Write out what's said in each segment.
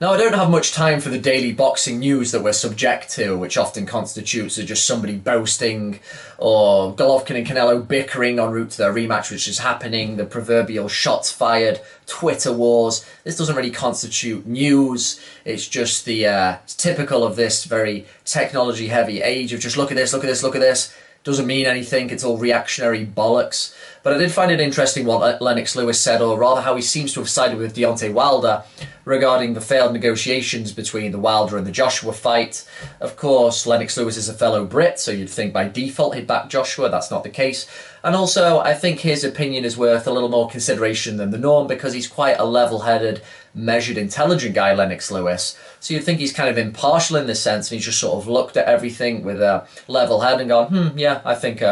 Now, I don't have much time for the daily boxing news that we're subject to, which often constitutes of just somebody boasting, or Golovkin and Canelo bickering en route to their rematch, which is happening, the proverbial shots fired, Twitter wars. This doesn't really constitute news. It's just the it's typical of this very technology-heavy age of just look at this, look at this, look at this. Doesn't mean anything, it's all reactionary bollocks. But I did find it interesting what Lennox Lewis said, or rather how he seems to have sided with Deontay Wilder regarding the failed negotiations between the Wilder and the Joshua fight. Of course, Lennox Lewis is a fellow Brit, so you'd think by default he'd back Joshua. That's not the case. And also, I think his opinion is worth a little more consideration than the norm, because he's quite a level-headed, measured, intelligent guy, Lennox Lewis. So you'd think he's kind of impartial in this sense, and he's just sort of looked at everything with a level head and gone, yeah, I think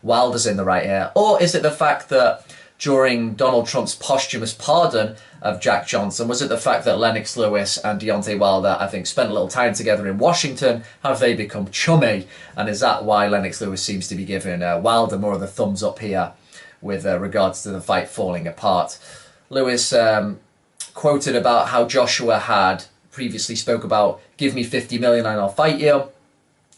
Wilder's in the right here. Or is it the fact that during Donald Trump's posthumous pardon of Jack Johnson, was it the fact that Lennox Lewis and Deontay Wilder, I think, spent a little time together in Washington? Have they become chummy? And is that why Lennox Lewis seems to be giving Wilder more of the thumbs up here with regards to the fight falling apart? Lewis quoted about how Joshua had previously spoke about, give me 50 million and I'll fight you.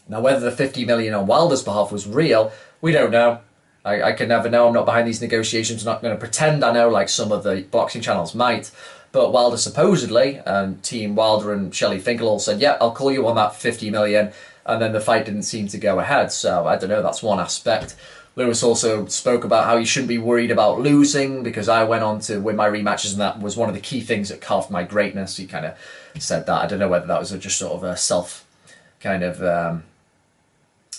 Now, whether the 50 million on Wilder's behalf was real, we don't know. I can never know. I'm not behind these negotiations. I'm not going to pretend I know like some of the boxing channels might. But Wilder supposedly, and Team Wilder and Shelley Finkel all said, yeah, I'll call you on that 50 million. And then the fight didn't seem to go ahead. So I don't know, that's one aspect. Lewis also spoke about how he shouldn't be worried about losing because I went on to win my rematches and that was one of the key things that carved my greatness. He kind of said that. I don't know whether that was just sort of a self kind of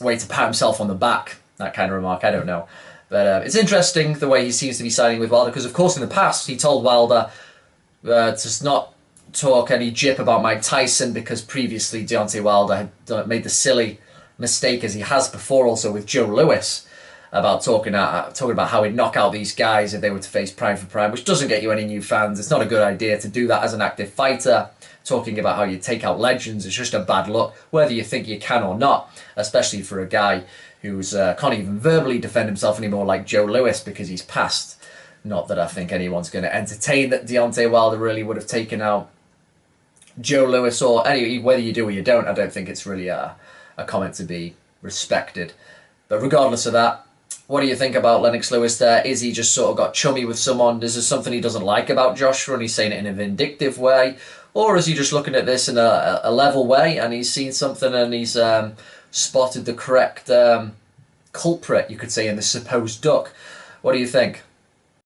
way to pat himself on the back, that kind of remark. I don't know. But it's interesting the way he seems to be siding with Wilder, because of course in the past he told Wilder to not talk any jip about Mike Tyson, because previously Deontay Wilder had made the silly mistake, as he has before also with Joe Lewis, about talking about how he'd knock out these guys if they were to face prime for prime, which doesn't get you any new fans. It's not a good idea to do that as an active fighter. Talking about how you take out legends, it's just a bad look, whether you think you can or not, especially for a guy who's can't even verbally defend himself anymore like Joe Lewis because he's passed. Not that I think anyone's going to entertain that Deontay Wilder really would have taken out Joe Lewis, or anyway, whether you do or you don't, I don't think it's really a comment to be respected. But regardless of that, what do you think about Lennox Lewis there? Is he just sort of got chummy with someone? Is there something he doesn't like about Joshua and he's saying it in a vindictive way? Or is he just looking at this in a level way and he's seen something and he's spotted the correct culprit, you could say, in the supposed duck? What do you think?